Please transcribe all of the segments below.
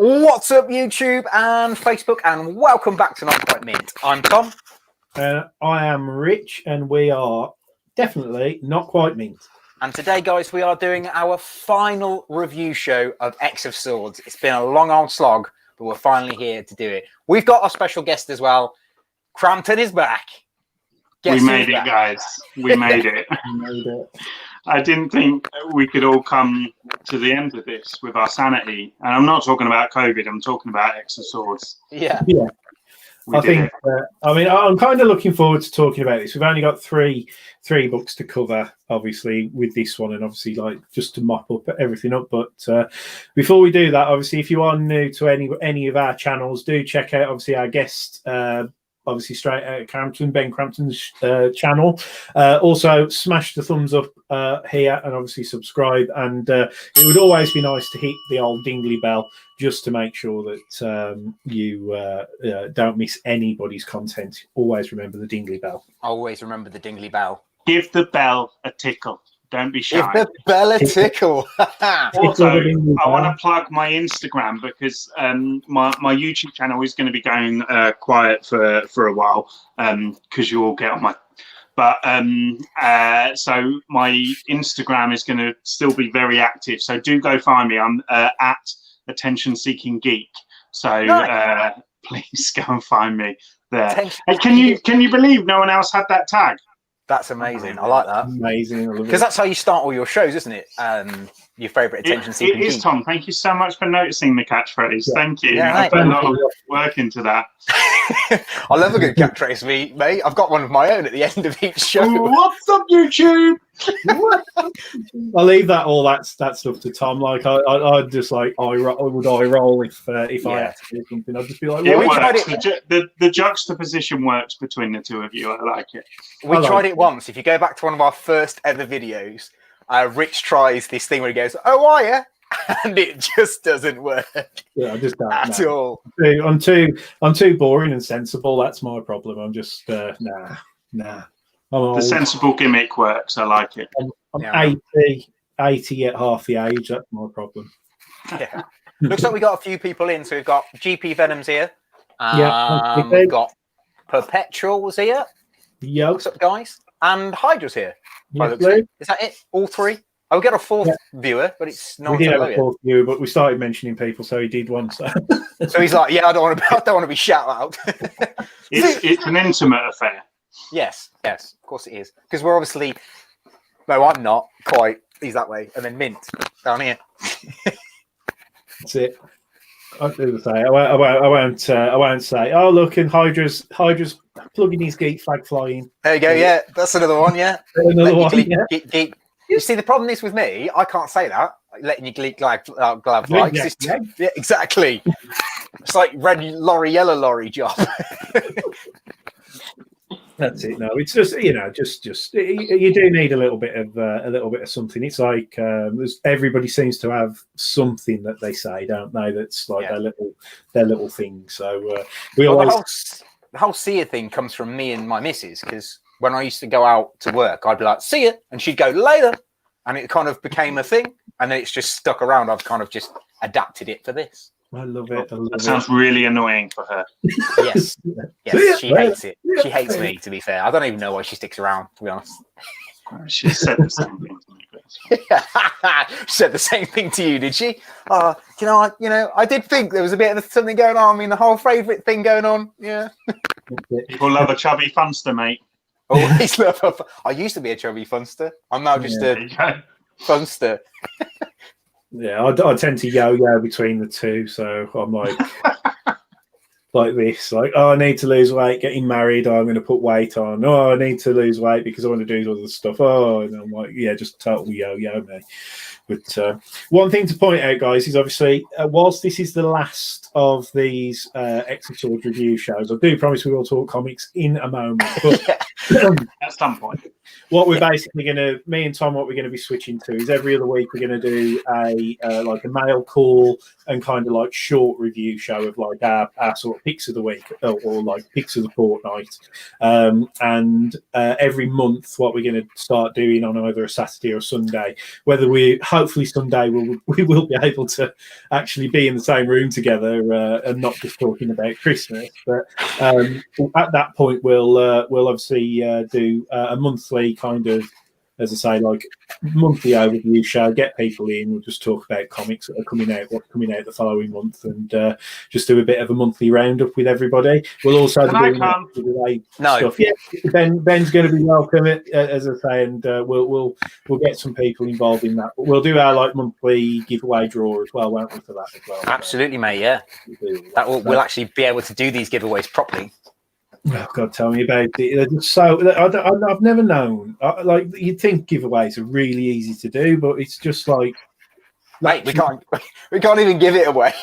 What's up, YouTube and Facebook, and welcome back to Not Quite Mint. I'm Tom. I am Rich, and we are definitely not quite mint. And today, guys, we are doing our final review show of X of Swords. It's been a long old slog, but we're finally here to do it. We've got our special guest as well. Crampton is back. We made it, guys. We made it. I didn't think we could all come to the end of this with our sanity. And I'm not talking about COVID. I'm talking about X of Swords. Yeah. I think. I'm kind of looking forward to talking about this. We've only got three books to cover, obviously, with this one, and obviously, like, just to mop up everything up. But before we do that, obviously, if you are new to any of our channels, do check out obviously our guest. Obviously, Straight Outta Crampton, Ben Crampton's channel. Also, smash the thumbs up here and obviously subscribe. And it would always be nice to hit the old dingly bell just to make sure that you don't miss anybody's content. Always remember the dingly bell. Always remember the dingly bell. Give the bell a tickle. Don't be shy. Give the bell a tickle. Also, I want to plug my Instagram because my YouTube channel is going to be going quiet for a while because you all get on my. But so my Instagram is going to still be very active. So do go find me. I'm at Attention Seeking Geek. So please go and find me there. Hey, can you believe no one else had that tag? That's amazing. I like that. Amazing. Because that's how you start all your shows, isn't it? Your favourite attention-seeking It is, Tom. Thank you so much for noticing the catchphrase. Thank you. Yeah, I put a lot of work into that. I love a good catchphrase, mate. I've got one of my own at the end of each show. What's up, YouTube? I'll leave that stuff to Tom. Like I'd just like I would eye roll if I had to do something. I'd just be like, it works. The juxtaposition works between the two of you. I like it. We tried it once. If you go back to one of our first ever videos, Rich tries this thing where he goes, "Oh, are you?" And it just doesn't work. Yeah, I just don't at all. I'm too boring and sensible. That's my problem. I'm just nah. The sensible gimmick works. I like it. I'm 80 at half the age. That's my problem. Yeah. Looks like we got a few people in. So we've got GP Venom's here. We've got Perpetual's here. Yeah. What's up, guys? And Hydra's here. Yes, is that it? All three? Oh, we got a fourth viewer, but it's not. We did have a fourth viewer, but we started mentioning people, so he did one. So he's like, "Yeah, I don't want to be shout out." It's an intimate affair. Yes, of course it is. Because we're obviously. No, I'm not quite. He's that way, and then Mint down here. That's it. I won't say. Oh, look, and Hydra's plugging his geek flag flying. There you go. Yeah, that's another one. Yeah, another one. Geek. You see, the problem is with me, I can't say that. Letting you geek glove fly. Yeah, exactly. It's like red lorry, yellow lorry job. That's it. No, it's just just you do need a little bit of something. It's like everybody seems to have something that they say, don't they? That's like their little thing. So the whole see ya thing comes from me and my missus, because when I used to go out to work, I'd be like, "See ya," and she'd go, "Later," and it kind of became a thing, and then it's just stuck around. I've kind of just adapted it for this. I love it. That sounds really annoying for her. Yes, she hates it. She hates me, to be fair. I don't even know why she sticks around, to be honest. She said the same thing to me. She said the same thing to you, did she? I did think there was a bit of something going on. I mean, the whole favourite thing going on. Yeah. People love a chubby funster, mate. Always love I used to be a chubby funster. I'm now just a funster. Yeah, I tend to yo-yo between the two, so I'm like like this, like, oh, I need to lose weight, getting married, I'm going to put weight on. Oh, I need to lose weight because I want to do other stuff. Oh, and I'm like, yeah, just total yo-yo me. But one thing to point out, guys, is obviously whilst this is the last of these X of Swords review shows, I do promise we will talk comics in a moment. But at some point. what we're basically going to, me and Tom, what we're going to be switching to is every other week we're going to do a like a mail call and kind of like short review show of like our sort of picks of the week or like picks of the fortnight. And every month, what we're going to start doing on either a Saturday or Sunday, whether hopefully Sunday we will be able to actually be in the same room together and not just talking about Christmas. But at that point, we'll obviously do a monthly kind of, as I say, like monthly overview show, get people in. We'll just talk about comics that are coming out, what's coming out the following month, and just do a bit of a monthly roundup with everybody. We'll also be doing stuff. Yeah, Ben's going to be welcome, as I say, and we'll get some people involved in that. But we'll do our like monthly giveaway draw as well, won't we, for that as well? Absolutely, mate. Yeah, we'll actually be able to do these giveaways properly. Oh God, tell me about it. They're just so I've never known. Like you'd think giveaways are really easy to do, but it's just like, mate, we can't even give it away.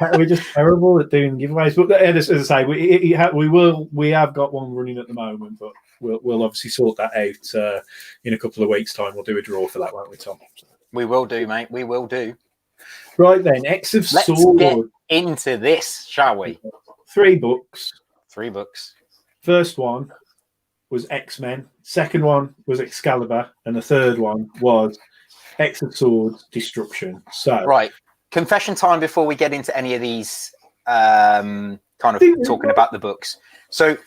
We're just terrible at doing giveaways. But as I say, we have got one running at the moment, but we'll obviously sort that out in a couple of weeks' time. We'll do a draw for that, won't we, Tom? We will do, mate. We will do. Right then, X of Swords. Let's get into this, shall we? 3 books. 3 books. First one was X-Men. Second one was Excalibur, and the third one was X of Swords, Destruction. So right, confession time before we get into any of these kind of talking about the books. So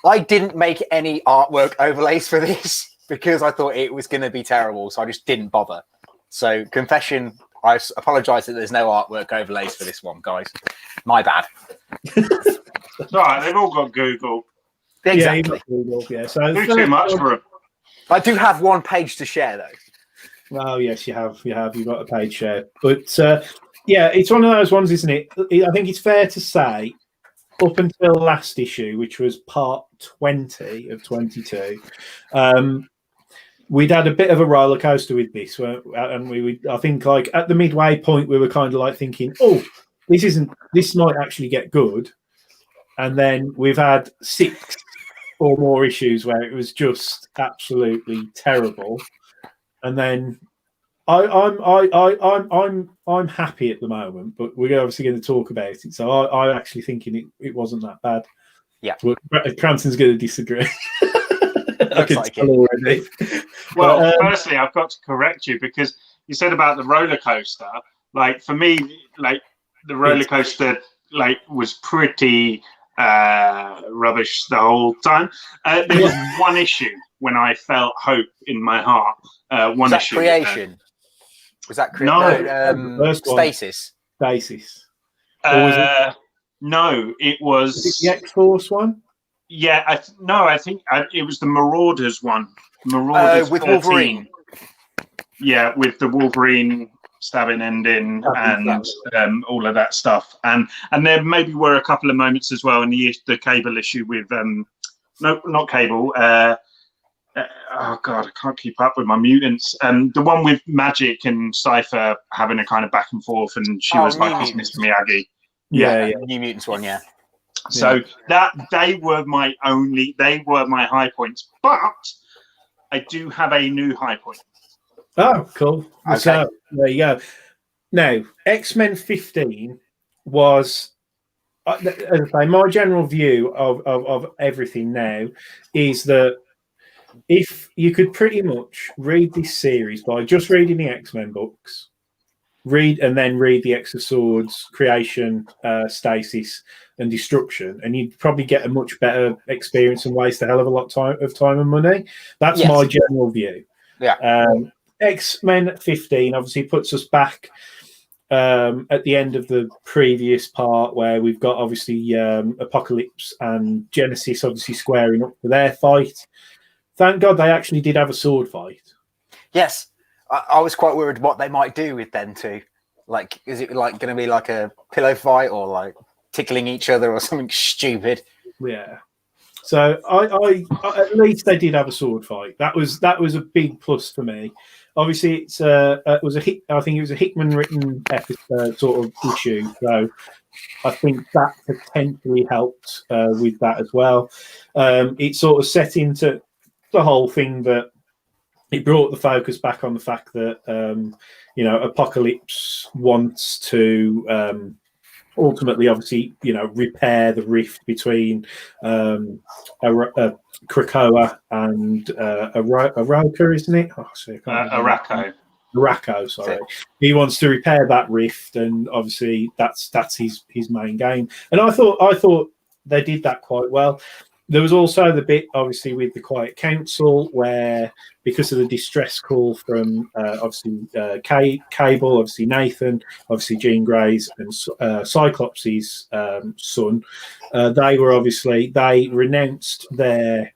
I didn't make any artwork overlays for this because I thought it was going to be terrible, so I just didn't bother. So confession, I apologise that there's no artwork overlays for this one, guys. My bad. It's all right, they've all got Google. Exactly. Yeah, Google, yeah. So do too much for them. I do have one page to share, though. Oh, yes, you have. You've got a page share. But, yeah, it's one of those ones, isn't it? I think it's fair to say, up until last issue, which was part 20 of 22, we'd had a bit of a roller coaster with this. And I think, like, at the midway point, we were kind of like thinking, oh, this might actually get good. And then we've had 6 or more issues where it was just absolutely terrible. And then I'm happy at the moment, but we're obviously going to talk about it. So I'm actually thinking it wasn't that bad. Yeah, but Cranston's going to disagree. I can like tell already. Well, firstly, I've got to correct you because you said about the roller coaster. Like for me, like the roller coaster, like was pretty rubbish the whole time. There was one issue when I felt hope in my heart. One issue. Creation? Was that creation? No, Stasis. Stasis. No, it was the X-Force one. Yeah, I think it was the Marauders one. Marauders with 13. Wolverine. Yeah, with the Wolverine stabbing ending and all of that stuff, and there maybe were a couple of moments as well in the Cable issue with no, not Cable. Oh God, I can't keep up with my mutants. The one with Magic and Cypher having a kind of back and forth, and she was like Mr. Miyagi. Yeah, New Mutants one, yeah. So that they were my high points, but I do have a new high point. Oh, cool. Okay. So there you go. Now, X-Men 15 was, as I say, my general view of everything now is that if you could pretty much read this series by just reading the X-Men books, read the X of Swords, Creation, Stasis, and Destruction, and you'd probably get a much better experience and waste a hell of a lot of time and money. That's my general view. Yeah. X-Men 15 obviously puts us back at the end of the previous part where we've got obviously Apocalypse and Genesis obviously squaring up for their fight. Thank God they actually did have a sword fight. Yes. I was quite worried what they might do with them too. Like, is it like going to be like a pillow fight or like tickling each other or something stupid? Yeah. So I at least they did have a sword fight. That was a big plus for me. Obviously, it was a hit. I think it was a Hickman written episode, sort of issue. So I think that potentially helped with that as well. It sort of set into the whole thing that it brought the focus back on the fact that Apocalypse wants to ultimately, obviously, repair the rift between Krakoa and Aroka, isn't it? Araco, sorry. He wants to repair that rift, and obviously that's his main game. And I thought they did that quite well. There was also the bit, obviously, with the Quiet Council, where because of the distress call from Cable, obviously Nathan, obviously Jean Grey's and Cyclops' son, they renounced their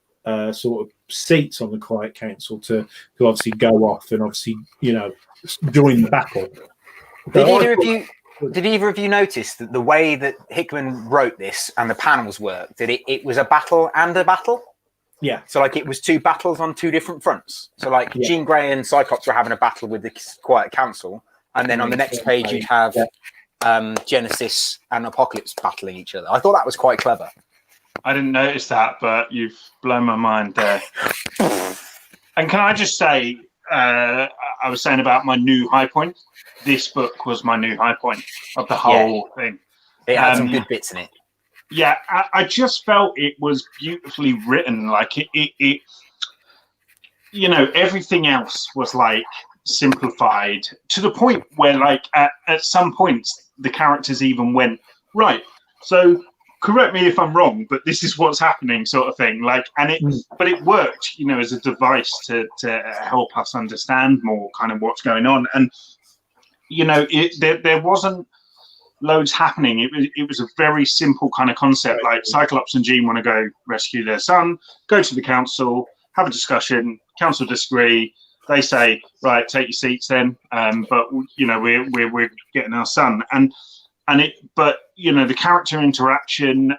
sort of seats on the Quiet Council to obviously go off and obviously join the battle. Did either of you notice that the way that Hickman wrote this and the panels worked, that it was a battle and a battle? Yeah. So like it was two battles on two different fronts. So like Jean Grey and Cyclops were having a battle with the Quiet Council, and then on the next page you'd have Genesis and Apocalypse battling each other. I thought that was quite clever. I didn't notice that, but you've blown my mind there. And can I just say, I was saying about my new high point. This book was my new high point of the whole thing. It had some good bits in it. Yeah, I just felt it was beautifully written. Like it everything else was like simplified to the point where, like, at some points the characters even went, right, so correct me if I'm wrong, but this is what's happening, sort of thing. Like, but it worked, as a device to help us understand more kind of what's going on. And there wasn't loads happening. It was a very simple kind of concept. Like Cyclops and Jean want to go rescue their son, go to the council, have a discussion. Council disagree. They say, right, take your seats then. But we're getting our son. But the character interaction,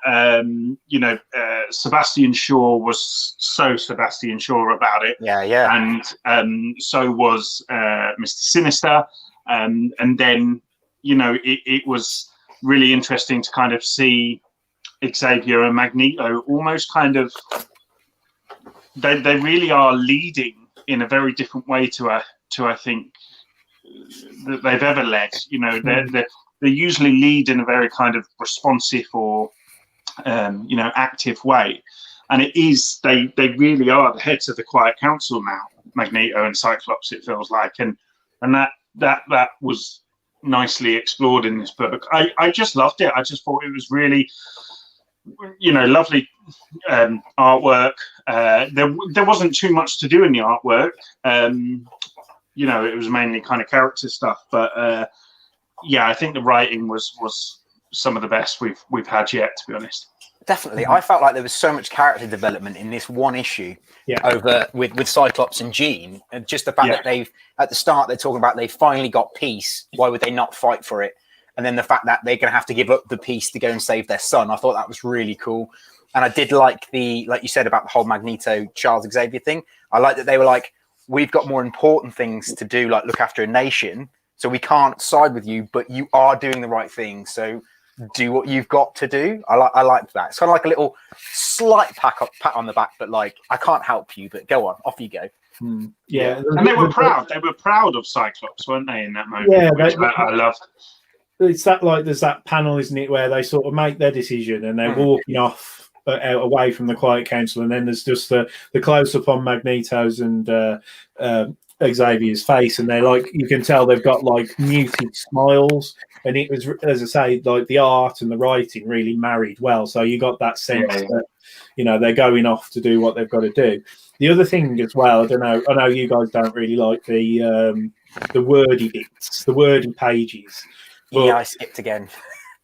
Sebastian Shaw was so Sebastian Shaw about it. Yeah. And so was Mr. Sinister. And then, it was really interesting to kind of see Xavier and Magneto almost kind of, they really are leading in a very different way to I think that they've ever led. They usually lead in a very kind of responsive or active way, and they really are the heads of the Quiet Council now, Magneto and Cyclops, it feels like, and that was nicely explored in this book. I just loved it. I just thought it was really lovely artwork. There wasn't too much to do in the artwork. It was mainly kind of character stuff, but I think the writing was some of the best we've had yet, to be honest. Definitely. I felt like there was so much character development in this one issue over with Cyclops and Jean. And just the fact that at the start, they're talking about they finally got peace. Why would they not fight for it? And then the fact that they're going to have to give up the peace to go and save their son. I thought that was really cool. And I did like like you said about the whole Magneto Charles Xavier thing. I like that they were like, we've got more important things to do, like look after a nation. So we can't side with you, but you are doing the right thing. So do what you've got to do. I like that. It's kind of like a little slight pat on the back, but like, I can't help you, but go on, off you go. Yeah. And they were proud. They were proud of Cyclops, weren't they, in that moment? Yeah, I loved. It's that, like, there's that panel, isn't it, where they sort of make their decision and they're walking off away from the Quiet Council, and then there's just the close up on Magneto's and Xavier's face, and they're like, you can tell they've got like muted smiles, and it was, as I say, like the art and the writing really married well. So you got that sense that they're going off to do what they've got to do. The other thing as well, I know you guys don't really like the wordy bits, the wordy pages. But, I skipped again.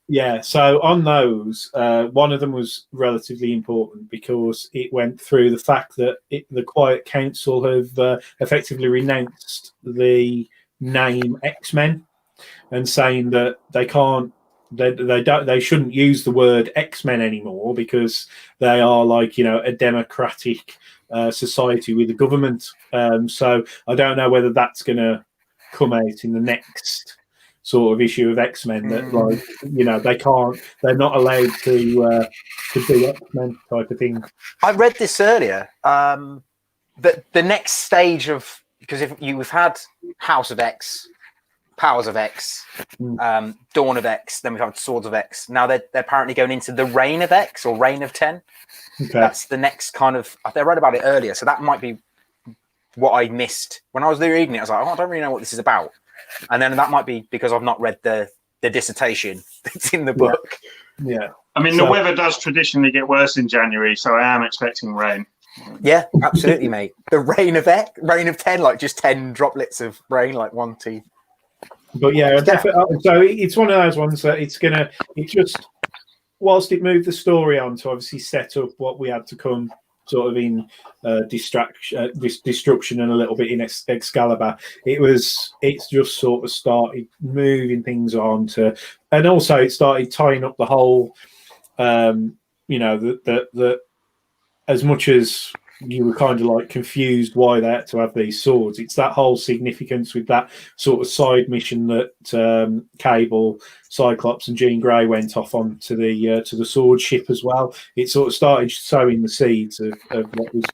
Yeah, so on those, one of them was relatively important because it went through the fact that the Quiet Council have effectively renounced the name X-Men and saying that they can't, they shouldn't use the word X-Men anymore because they are like, a democratic society with the government. So I don't know whether that's going to come out in the next sort of issue of X-Men that, like, they can't, they're not allowed to do X-Men type of thing. I read this earlier. the next stage of, because if we've had House of X, Powers of X, Dawn of X, then we've had Swords of X. Now they're apparently going into the Reign of X or Reign of 10. Okay. That's the next kind of. I read about it earlier, so that might be what I missed when I was reading it. I was like, I don't really know what this is about, and then that might be because I've not read the dissertation that's in the book. Yeah. I mean, the weather does traditionally get worse in January, so I am expecting rain. Yeah, absolutely, mate. The Reign of 10, like just 10 droplets of rain, like 1, 2. But yeah, definitely. So it's one of those ones that it's just, whilst it moved the story on to obviously set up what we had to come sort of in destruction and a little bit in Excalibur, it's just sort of started moving things on to, and also it started tying up the whole, that as much as you were kind of like confused why they had to have these swords, it's that whole significance with that sort of side mission that Cable, Cyclops, and Jean Grey went off on to the sword ship as well. It sort of started sowing the seeds of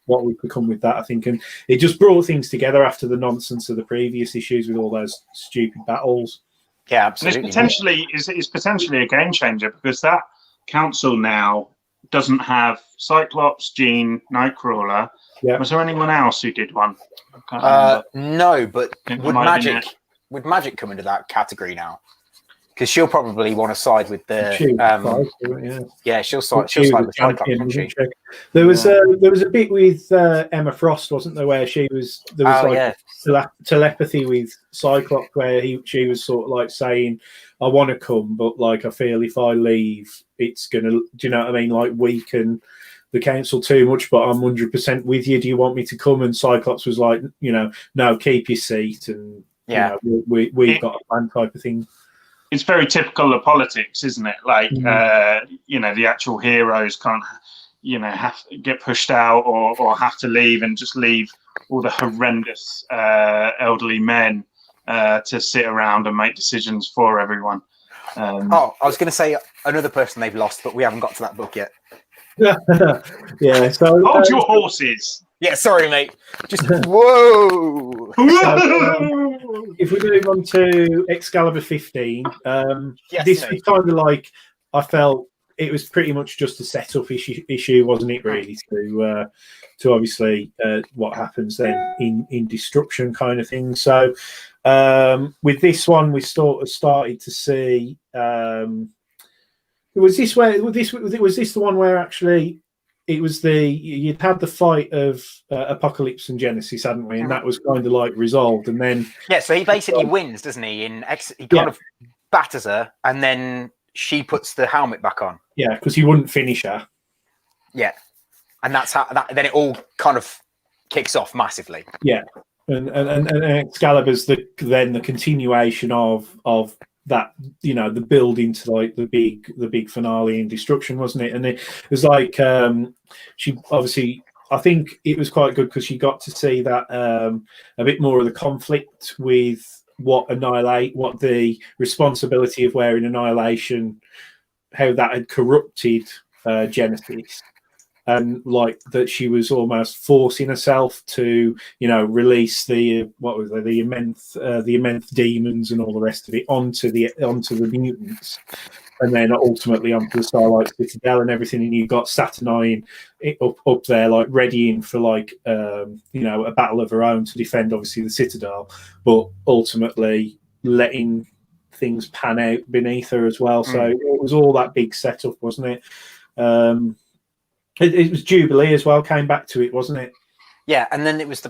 what would become with that, I think, and it just brought things together after the nonsense of the previous issues with all those stupid battles. Yeah, absolutely. It's potentially a game changer because that council now doesn't have Cyclops, Jean, Nightcrawler. Yeah. Was there anyone else who did one? No, but would Magic come into that category now? Because she'll probably want to side with the. She'll side with Cyclops, won't she? There was a bit with Emma Frost, wasn't there, where telepathy with Cyclops, where she was sort of like saying, I want to come, but like I feel if I leave, it's gonna, do you know what I mean? Like weaken the council too much, but I'm 100% with you. Do you want me to come? And Cyclops was like, no, keep your seat, and we've got a plan type of thing. It's very typical of politics, isn't it? Like the actual heroes can't, have to get pushed out or have to leave and just leave all the horrendous elderly men to sit around and make decisions for everyone. I was going to say another person they've lost, but we haven't got to that book yet. Yeah. So hold your horses. Yeah, sorry, mate. Just whoa. If we move on to Excalibur 15, this was kind of like, I felt it was pretty much just a setup issue, wasn't it? Really, to obviously what happens then in Destruction kind of thing. So with this one, we sort of started to see. Was this the one where actually it was you'd had the fight of Apocalypse and Genesis, hadn't we? And that was kind of like resolved, and then so he basically wins, doesn't he? He kind of batters her, and then she puts the helmet back on. Yeah, because he wouldn't finish her. Yeah, and that's how then it all kind of kicks off massively. Yeah, and Excalibur's the continuation of that, the building to like the big finale in Destruction, wasn't it? And it was like she obviously, I think it was quite good because she got to see that a bit more of the conflict with what the responsibility of wearing Annihilation, how that had corrupted Genesis. And like that, she was almost forcing herself to, release the immense demons and all the rest of it onto the mutants, and then ultimately onto the Starlight Citadel and everything. And you've got Saturnine up there, like readying for like a battle of her own to defend, obviously, the Citadel, but ultimately letting things pan out beneath her as well. So it was all that big setup, wasn't it? It was Jubilee as well, came back to it, wasn't it? Yeah, and then it was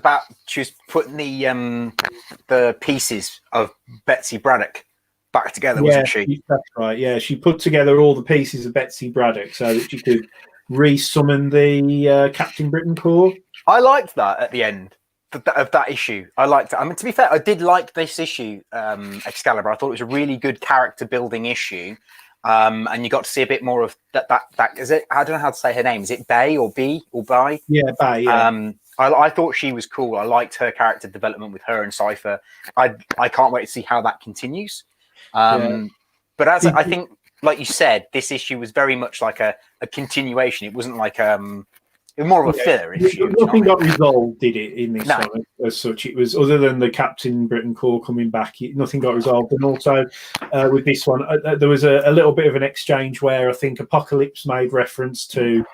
she was putting the pieces of Betsy Braddock back together, wasn't she? That's right, yeah. She put together all the pieces of Betsy Braddock so that she could re-summon the Captain Britain Corps. I liked that at the end of that issue. I liked it. I mean, to be fair, I did like this issue, Excalibur. I thought it was a really good character-building issue. And you got to see a bit more of that is it? I don't know how to say her name. Is it Bay or B or Bay? Yeah, Bay. Yeah. I thought she was cool. I liked her character development with her and Cypher. I can't wait to see how that continues. But I think, like you said, this issue was very much like a continuation. It wasn't like it It was more of a filler issue. Nothing got resolved, did it, in this No. one as such? It was, other than the Captain Britain Corps coming back, nothing got resolved. And also with this one, there was a little bit of an exchange where I think Apocalypse made reference to,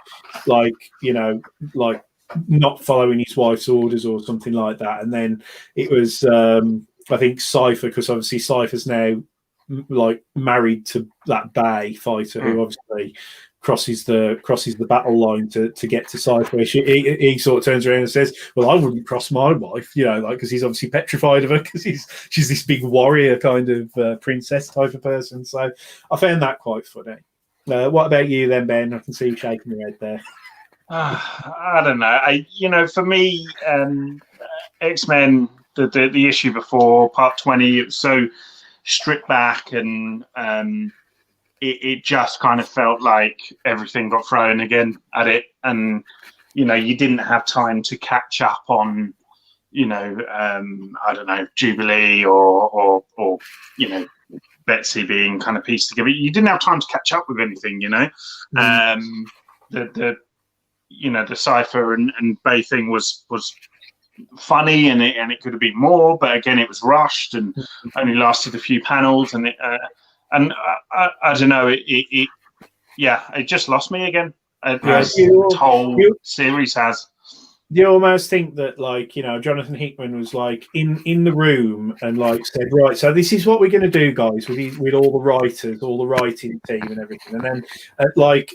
like, you know, like not following his wife's orders or something like that. And then it was, I think, Cypher, because obviously Cypher's now like married to that Bay fighter who obviously crosses the battle line to get to Cypher. He sort of turns around and says, "Well, I wouldn't cross my wife," you know, like, because he's obviously petrified of her because she's this big warrior kind of princess type of person. So I found that quite funny. What about you then, Ben? I can see you shaking your head there. I don't know. For me, X-Men, the issue before Part 20, it was so stripped back, and it just kind of felt like everything got thrown again at it, and you didn't have time to catch up on I don't know, Jubilee or Betsy being kind of pieced together. You didn't have time to catch up with anything, the Cypher and Bay thing was funny, and it could have been more, but again it was rushed and only lasted a few panels, and I don't know, it just lost me again, as the whole series has. You almost think that, like, Jonathan Hickman was like in the room and like said, right, so this is what we're going to do, guys, with all the writers, all the writing team and everything. And then like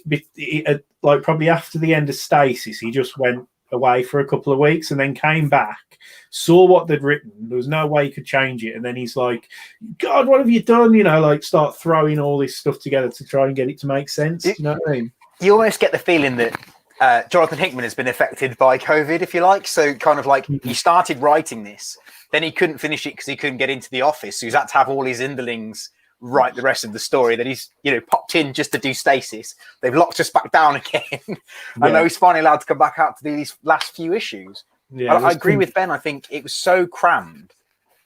probably after the end of Stasis, he just went away for a couple of weeks and then came back, saw what they'd written. There was no way he could change it. And then he's like, God, what have you done? Like start throwing all this stuff together to try and get it to make sense. You know what I mean? You almost get the feeling that Jonathan Hickman has been affected by COVID, if you like. So kind of like he started writing this, then he couldn't finish it because he couldn't get into the office. So he's had to have all his underlings write the rest of the story. That he's popped in just to do Stasis. They've locked us back down again. I know he's finally allowed to come back out to do these last few issues. Yeah, I agree with Ben. I think it was so crammed,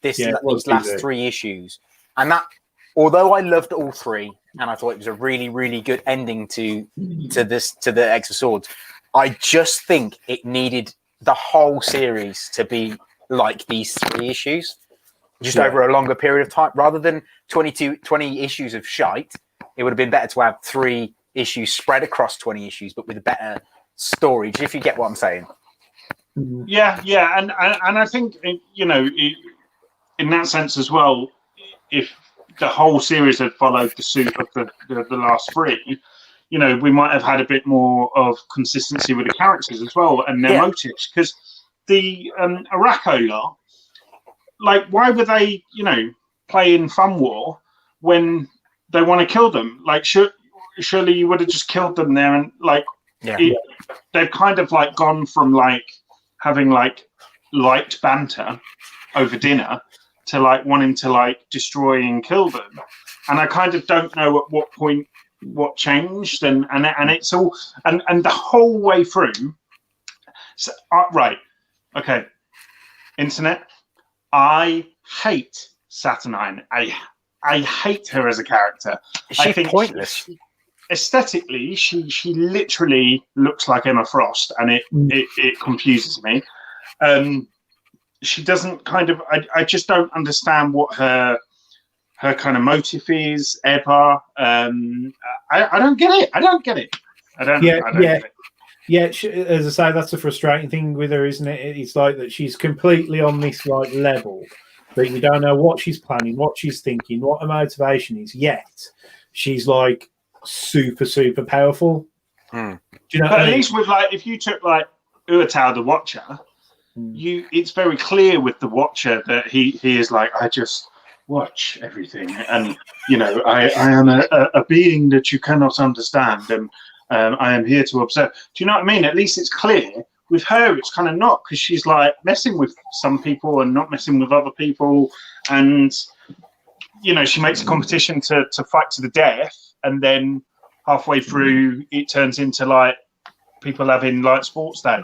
these last 3 issues, and that, although I loved all 3 and I thought it was a really, really good ending to the X of Swords, I just think it needed the whole series to be like these 3 issues, just over a longer period of time, rather than 20 issues of shite. It would have been better to have 3 issues spread across 20 issues, but with a better story. If you get what I'm saying. Yeah, and I think in that sense as well, if the whole series had followed the suit of the last 3, we might have had a bit more of consistency with the characters as well and their motives. Because the Araco lot, like, why were they playing fun war when they want to kill them? Like, surely you would have just killed them there, and like they've kind of like gone from like having like light banter over dinner to like wanting to like destroy and kill them. And I kind of don't know at what point what changed, and it's all and the whole way through. So, right, okay, internet. I hate Saturnine. I hate her as a character. I think pointless. Aesthetically, she literally looks like Emma Frost, and it confuses me. She doesn't kind of. I just don't understand what her kind of motive is ever. I don't get it. I don't get it. I don't get it. Yeah, as I say, that's a frustrating thing with her, isn't it? It's like that she's completely on this like level that you don't know what she's planning, what she's thinking, what her motivation is. Yet she's like super, super powerful. Do you know? But at least with like, if you took like Uatao the Watcher, it's very clear with the Watcher that he is like, I just watch everything, and I am a being that you cannot understand, and I am here to observe. Do you know what I mean? At least it's clear. With her, it's kind of not, because she's like messing with some people and not messing with other people, and she makes a competition to fight to the death, and then halfway through it turns into like people having like sports day.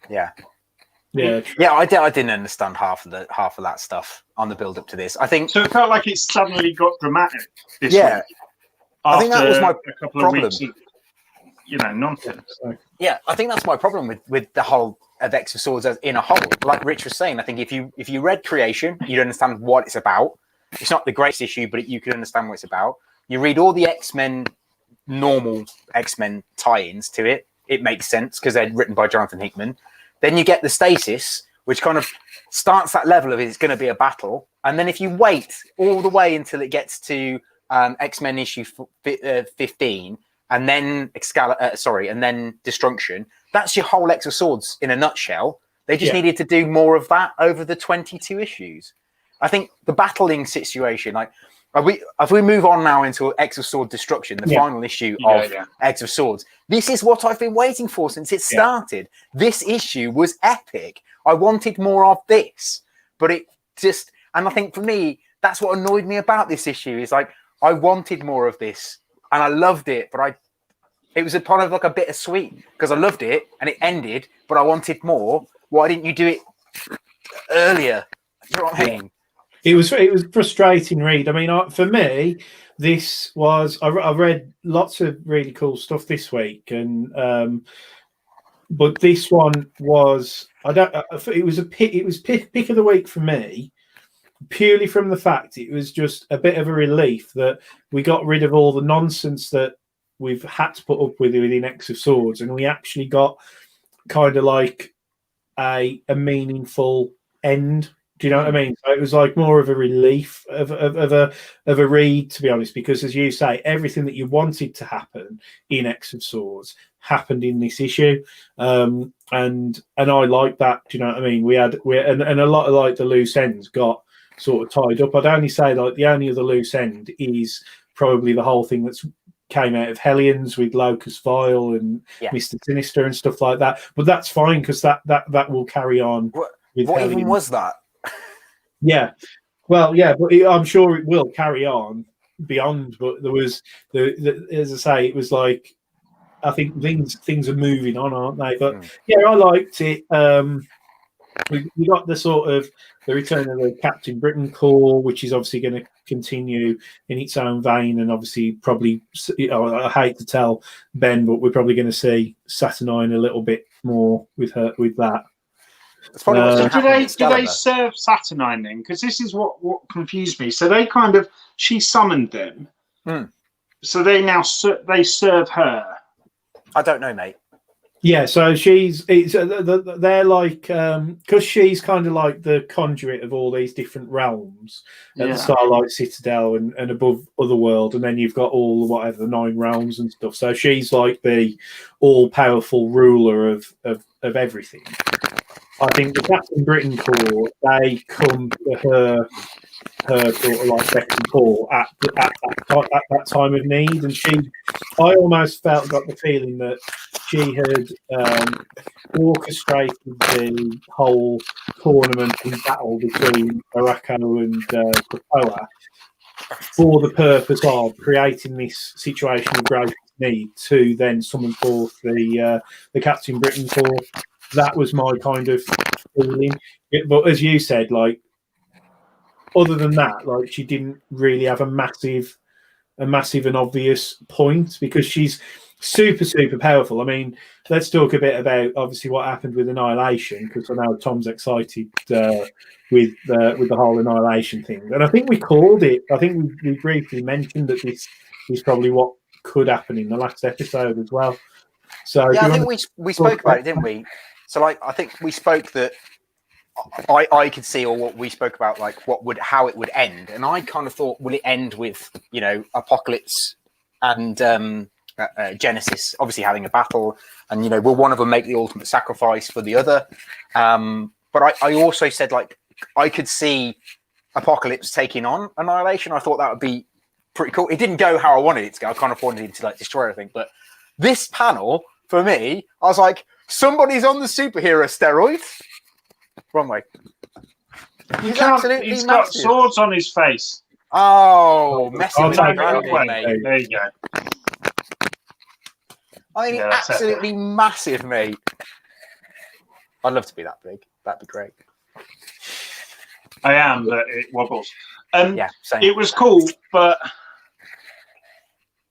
Yeah. I didn't understand half of that stuff on the build up to this. I think so. It felt like it suddenly got dramatic. This week, I think that was my problem. nonsense. Yeah, I think that's my problem with the whole of X of Swords as in a whole. Like Rich was saying, I think if you read Creation, you'd understand what it's about. It's not the greatest issue, but you could understand what it's about. You read all the X-Men, normal X-Men tie-ins to it. It makes sense because they're written by Jonathan Hickman. Then you get the Stasis, which kind of starts that level of it's going to be a battle. And then if you wait all the way until it gets to X-Men issue 15, and then and then Destruction, that's your whole X of Swords in a nutshell. They just needed to do more of that over the 22 issues. I think the battling situation, like, if we move on now into X of Sword Destruction, the final issue of X of Swords, this is what I've been waiting for since it started. This issue was epic. I wanted more of this, but it just, and I think for me, that's what annoyed me about this issue is like, I wanted more of this and I loved it, but it was a kind of like a bittersweet because I loved it and it ended, but I wanted more. Why didn't you do it earlier? You know what I mean? It was frustrating read. I mean, for me, this was I read lots of really cool stuff this week, and but this one was it was pick of the week for me, purely from the fact it was just a bit of a relief that we got rid of all the nonsense that we've had to put up with within X of Swords, and we actually got kind of like a meaningful end. Do you know what I mean? So it was like more of a relief of a read, to be honest, because as you say, everything that you wanted to happen in X of Swords happened in this issue, and I like that. Do you know what I mean? We and a lot of like the loose ends got sort of tied up. I'd only say like the only other loose end is probably the whole thing that's came out of Hellions with Locust Vile and Mr. Sinister and stuff like that. But that's fine because that will carry on. What even was that? Yeah, well, yeah, but I'm sure it will carry on beyond. But there was as I say, it was like I think things are moving on, aren't they? But yeah, I liked it. We got the sort of the return of the Captain Britain Corps, which is obviously going to continue in its own vein, and obviously probably, I hate to tell Ben, but we're probably going to see Saturnine a little bit more with that. So do they serve Saturnine then? Because this is what confused me. So they she summoned them. So they now they serve her. I don't know, mate. Yeah, so they're like because she's kind of like the conduit of all these different realms at the Starlight Citadel and above Otherworld, and then you've got all the 9 realms and stuff. So she's like the all-powerful ruler of everything. I think the Captain Britain Corps, they come to her sort of like beck and call at that time of need, and I almost got the feeling that she had orchestrated the whole tournament and battle between Baracco and Krakoa for the purpose of creating this situation of great need to then summon forth the Captain Britain Corps. That was my kind of feeling. But as you said, like, other than that, like, she didn't really have a massive and obvious point because she's super, super powerful. I mean, let's talk a bit about obviously what happened with Annihilation, because I know Tom's excited with the whole Annihilation thing. And I think we called it. I think we briefly mentioned that this is probably what could happen in the last episode as well. So yeah, I think we spoke about it, didn't we? So like, I think we spoke that I could see, or what we spoke about, like how it would end, and I kind of thought, will it end with Apocalypse and Genesis obviously having a battle, and will one of them make the ultimate sacrifice for the other? But I also said, like, I could see Apocalypse taking on Annihilation. I thought that would be pretty cool. It didn't go how I wanted it to go. I kind of wanted him to like destroy everything, but this panel for me, I was like, somebody's on the superhero steroids. Wrong way. He's got swords on his face. Oh, messing with my mate. There you go. I mean, absolutely massive, mate. I'd love to be that big. That'd be great. I am, but it wobbles. Yeah, same. It was cool, but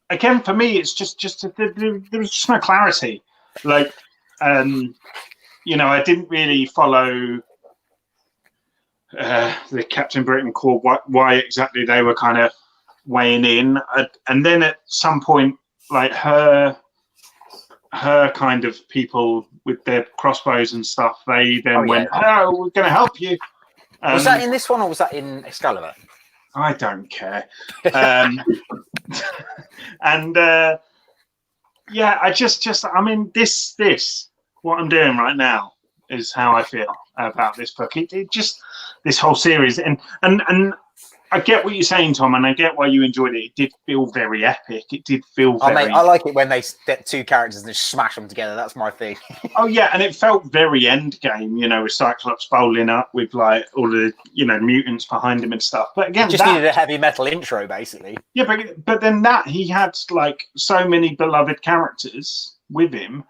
again, for me, it's just there was just no clarity. Like, you know, I didn't really follow the Captain Britain Corps, why exactly they were kind of weighing in, and then at some point, like her kind of people with their crossbows and stuff, they then went, "Oh, we're going to help you." Was that in this one or was that in Excalibur? I don't care. And yeah, I mean, this what I'm doing right now is how I feel about this book. It just, this whole series, and I get what you're saying, Tom, and I get why you enjoyed it. It did feel very epic. It did feel very... mate, I like it when they get two characters and just smash them together. That's my thing. Oh, yeah, and it felt very Endgame, you know, with Cyclops bowling up with, like, all the, you know, mutants behind him and stuff. But again, it just needed a heavy metal intro, basically. Yeah, but then that, he had, like, so many beloved characters with him,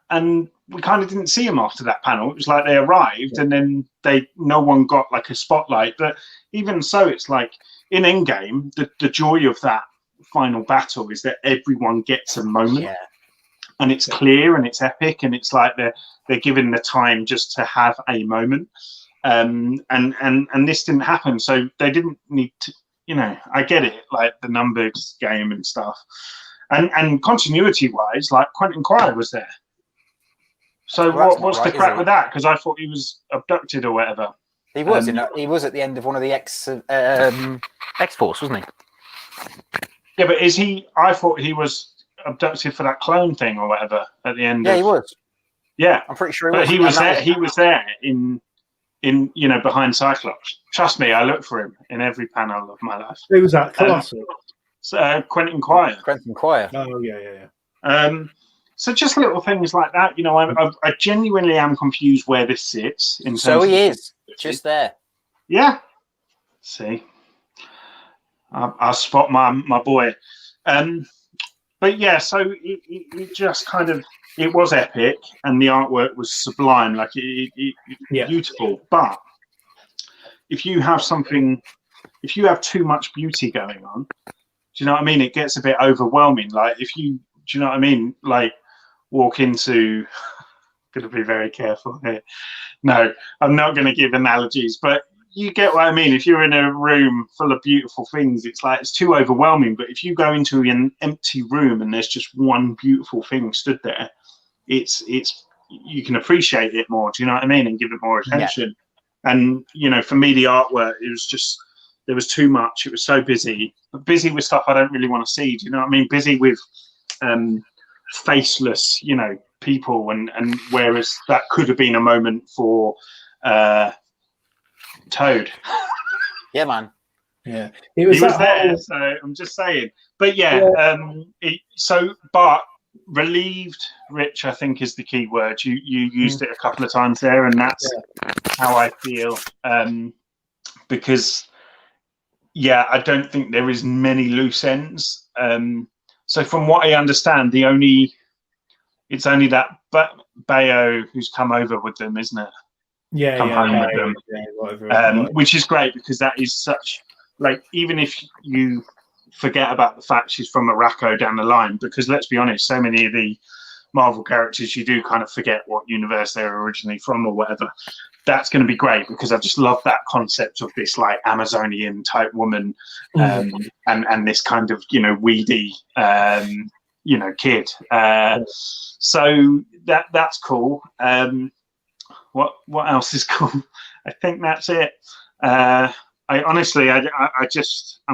and we kind of didn't see him after that panel. It was like they arrived, and then no one got, like, a spotlight. But even so, it's like in Endgame, the joy of that final battle is that everyone gets a moment, and it's clear and it's epic, and it's like they're given the time just to have a moment, and this didn't happen, so they didn't need to. You know, I get it, like the numbers game and stuff, and continuity wise, like Quentin Quire was there. So what's the crack with that? Because I thought he was abducted or whatever. He was. He was at the end of one of the X-Force, wasn't he? Yeah, but is he? I thought he was abducted for that clone thing or whatever at the end. Yeah, he was. Yeah, I'm pretty sure he was. But he was there. He was there in you know, behind Cyclops. Trust me, I look for him in every panel of my life. Who was that? Colossal. Quentin Quire. Quentin Quire. Oh yeah. So just little things like that, you know. I genuinely am confused where this sits. So he is just there. Yeah. See, I spot my boy. But yeah, so it just kind of, it was epic, and the artwork was sublime, like beautiful. But if you have too much beauty going on, do you know what I mean? It gets a bit overwhelming. Like do you know what I mean? Like walk into, going to be very careful here. No, I'm not going to give analogies, but you get what I mean. If you're in a room full of beautiful things, it's like, it's too overwhelming. But if you go into an empty room and there's just one beautiful thing stood there, it's you can appreciate it more. Do you know what I mean? And give it more attention. Yeah. And, you know, for me, the artwork, it was just, there was too much. It was so busy with stuff I don't really want to see. Do you know what I mean? Busy with faceless, you know, people, and whereas that could have been a moment for Toad. Yeah, man. Yeah, he was there. So I'm just saying. But yeah. But relieved, Rich, I think is the key word. You used it a couple of times there, and that's how I feel. Because I don't think there is many loose ends. So from what I understand, it's only that Bayo who's come over with them, isn't it? Home with them. Whatever. Which is great, because that is such, like, even if you forget about the fact she's from Morocco down the line, because let's be honest, so many of the Marvel characters, you do kind of forget what universe they're originally from or whatever. That's going to be great, because I just love that concept of this, like, Amazonian type woman, and this kind of, you know, weedy, you know, kid. So that's cool. What else is cool? I think that's it. I'm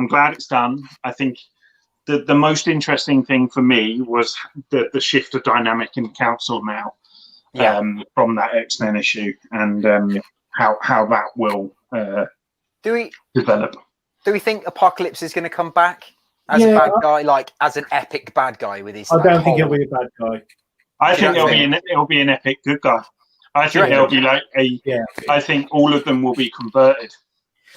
glad it's done. I think the most interesting thing for me was the shift of dynamic in council now, from that X-Men issue, and how that will develop. Do we think Apocalypse is going to come back as a bad guy, like as an epic bad guy with his? I don't think he'll be a bad guy. I think it'll be an epic good guy. I think there'll be like I think all of them will be converted.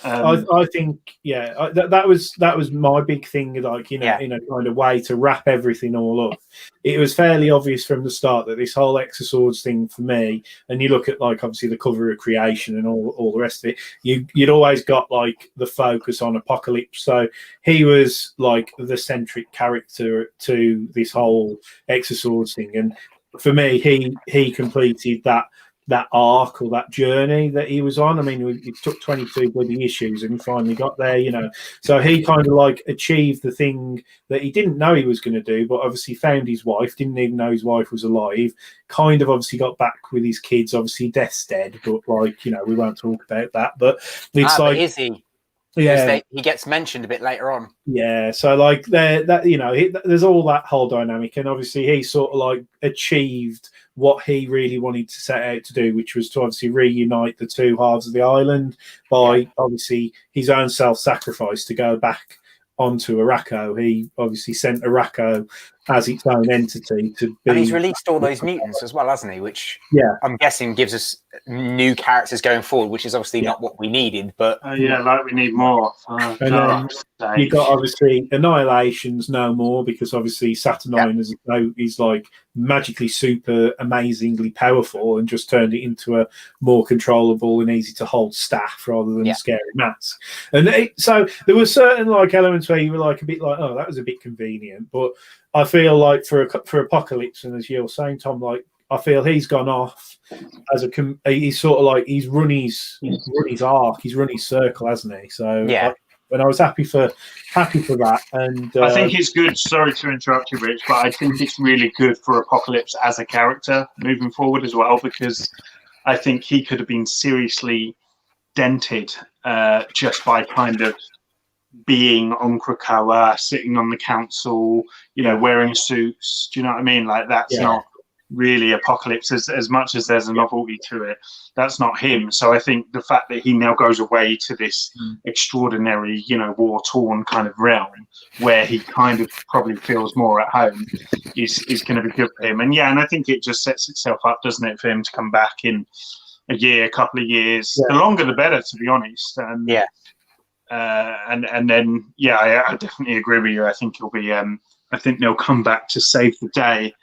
I think, that was my big thing, like, in a kind of way to wrap everything all up. It was fairly obvious from the start that this whole Exoswords thing for me, and you look at, like, obviously the cover of Creation and all the rest of it, you'd always got, like, the focus on Apocalypse. So he was, like, the centric character to this whole Exoswords thing. And for me, he completed that arc or that journey that he was on. I mean, it took 22 bloody issues and he finally got there, So he kind of, like, achieved the thing that he didn't know he was going to do, but obviously found his wife, didn't even know his wife was alive, kind of obviously got back with his kids. Obviously death's dead, but, like, we won't talk about that. But it's like, but is he? Yeah, he gets mentioned a bit later on. Yeah, so, like, there's all that whole dynamic, and obviously he sort of, like, achieved what he really wanted to set out to do, which was to obviously reunite the two halves of the island by obviously his own self-sacrifice to go back onto Araco. He obviously sent Araco as its own entity to be. And he's released all those mutants as well, hasn't he? Which I'm guessing gives us new characters going forward, which is obviously not what we needed. But like we need more. And then you got obviously Annihilation's no more, because obviously Saturnine is like magically super amazingly powerful and just turned it into a more controllable and easy to hold staff rather than scary mask. And so there were certain, like, elements where you were, like, a bit like, oh, that was a bit convenient. But I feel like for Apocalypse, and as you're saying, Tom, like, I feel he's gone off as he's sort of like he's run his arc, he's run his circle, hasn't he? So and I was happy for that. And I think it's good. Sorry to interrupt you, Rich, but I think it's really good for Apocalypse as a character moving forward as well, because I think he could have been seriously dented just by kind of being on Krakoa, sitting on the council, wearing suits. Do you know what I mean? Like, that's not really Apocalypse as much as there's a novelty to it. That's not him. So I think the fact that he now goes away to this extraordinary, war-torn kind of realm where he kind of probably feels more at home is going to be good for him. And and I think it just sets itself up, doesn't it, for him to come back in a couple of years. The longer the better, to be honest. And then I definitely agree with you. I think he'll be I think they'll come back to save the day.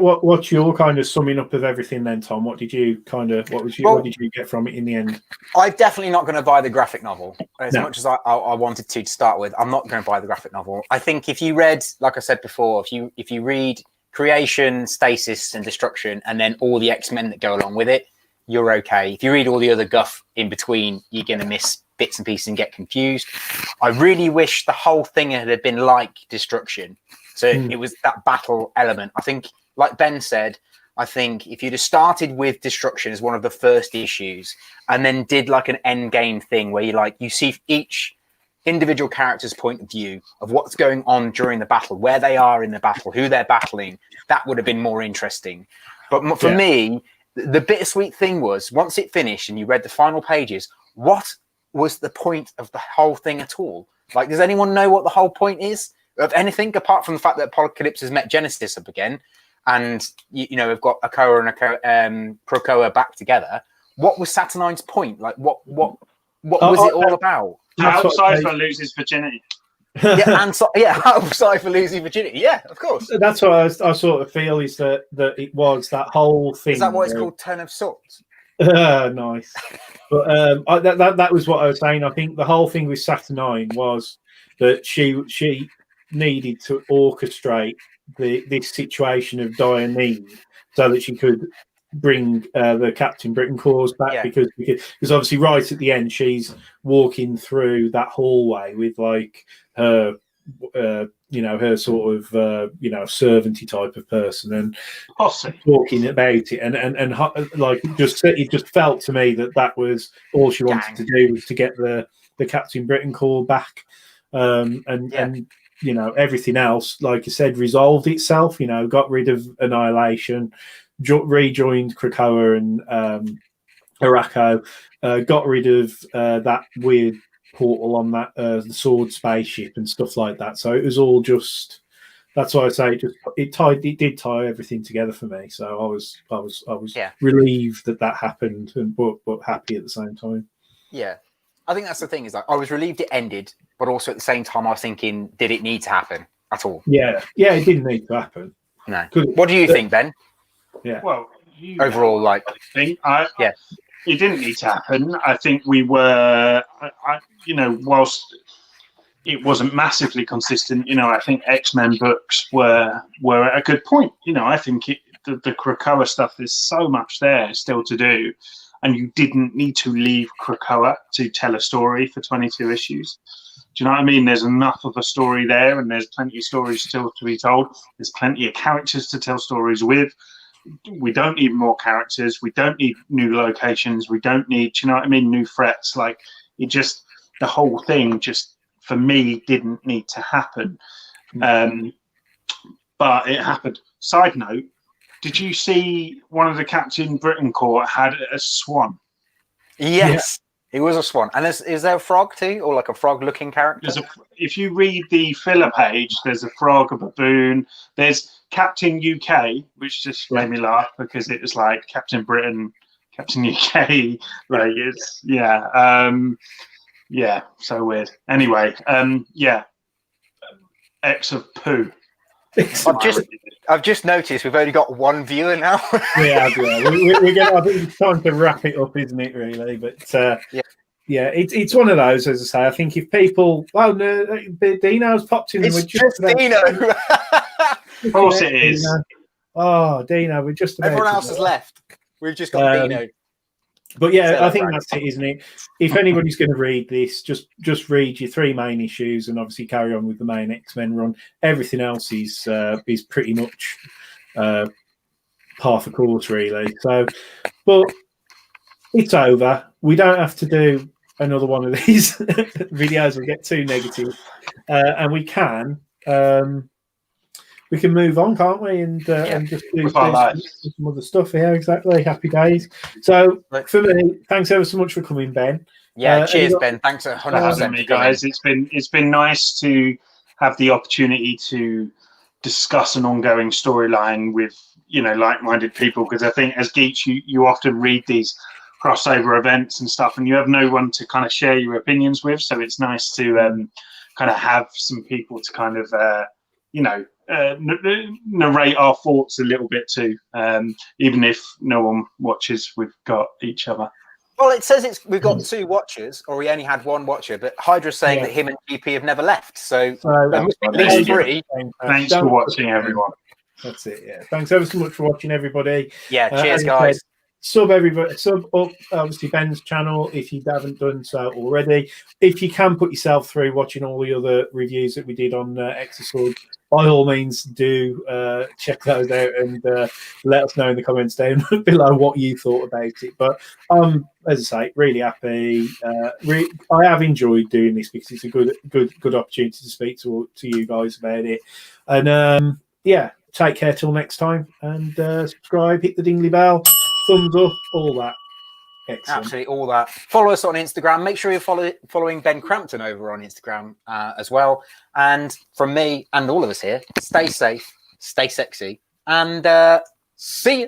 What's your kind of summing up of everything then, Tom? What did you get from it in the end? I'm definitely not going to buy the graphic novel as much as I wanted to start with. I'm not going to buy the graphic novel. I think if you read, like I said before, if you read Creation, Stasis, and Destruction, and then all the X-Men that go along with it, you're okay. If you read all the other guff in between, you're going to miss bits and pieces and get confused. I really wish the whole thing had been like Destruction. So it was that battle element. I think, like Ben said, I think if you'd have started with Destruction as one of the first issues and then did like an end game thing where you see each individual character's point of view of what's going on during the battle, where they are in the battle, who they're battling, that would have been more interesting. But for me, the bittersweet thing was, once it finished and you read the final pages, what was the point of the whole thing at all? Like, does anyone know what the whole point is of anything, apart from the fact that Apocalypse has met Genesis up again, and we've got Krakoa and Krakoa back together? What was Saturnine's point? Like, what was it all about? How Cypher loses virginity. How Cypher losing virginity. Yeah, of course. That's what I sort of feel, is that it was that whole thing. Is that what it's called, Ten of Swords? Nice. But that was what I was saying. I think the whole thing with Saturnine was that she needed to orchestrate this situation of dire need so that she could bring the Captain Britain cause back, because obviously right at the end she's walking through that hallway with like her her sort of servanty type of person and talking about it and like it just felt to me that was all she wanted to do, was to get the Captain Britain call back, and everything else, like I said, resolved itself. Got rid of Annihilation, rejoined Krakoa and Araco, got rid of that weird portal on that the sword spaceship and stuff like that. So it was all just that's why I say it did tie everything together for me. So I was relieved that happened, but happy at the same time. Yeah, I think that's the thing, is like I was relieved it ended, but also at the same time I was thinking, did it need to happen at all? Yeah, it didn't need to happen. No. What do you think, Ben? Yeah. Well, overall, like, it didn't need to happen. I think we were, whilst it wasn't massively consistent, I think X-Men books were at a good point. I think the Krakoa stuff, there's so much there still to do, and you didn't need to leave Krakoa to tell a story for 22 issues. Do you know what I mean? There's enough of a story there, and there's plenty of stories still to be told. There's plenty of characters to tell stories with. We don't need more characters. We don't need new locations. We don't need, do you know what I mean, new threats. Like, the whole thing just, for me, didn't need to happen. But it happened. Side note, did you see one of the Captain Britain Corps had a swan? Yes. It was a swan. And is there a frog too? Or like a frog-looking character? If you read the filler page, there's a frog, a baboon. There's Captain UK, which just made me laugh because it was like Captain Britain, Captain UK. Like, it's, so weird. Anyway, X of poo. I've just noticed we've only got one viewer now. I think it's time to wrap it up, isn't it? Really, but it's one of those. As I say, I think if people, Dino's popped in. It's just Dino. Of course, it is. Dino. Oh, Dino, we're just about everyone else has left. We've just got Dino. But I think that's it, isn't it? If anybody's going to read this, just read your 3 main issues and obviously carry on with the main X-Men run. Everything else is pretty much half a course, really. So, but it's over. We don't have to do another one of these videos or get too negative, and we can move on, can't we? And just do some other stuff. Yeah, exactly. Happy days. So for me, thanks ever so much for coming, Ben. Yeah, cheers, Ben. Thanks 100%, guys. It's been nice to have the opportunity to discuss an ongoing storyline with like-minded people, because I think as geeks, you often read these crossover events and stuff, and you have no one to kind of share your opinions with. So it's nice to kind of have some people to kind of narrate our thoughts a little bit too, even if no one watches. We've got each other. Well, it says we've got 2 watchers, or we only had 1 watcher, but Hydra's saying that him and GP have never left, so at least 3. Thanks for watching, everyone. That's it. Yeah, thanks ever so much for watching, everybody. Yeah, cheers, guys. Sub up obviously Ben's channel if you haven't done so already. If you can put yourself through watching all the other reviews that we did on Exorcist, by all means do check those out and let us know in the comments down below what you thought about it. But as I say, really happy. I have enjoyed doing this because it's a good opportunity to speak to you guys about it. And take care till next time, and subscribe, hit the dingly bell, thumbs up, all that. Excellent. Absolutely, all that. Follow us on Instagram. Make sure you're following Ben Crampton over on Instagram as well. And from me and all of us here, stay safe, stay sexy, and see you.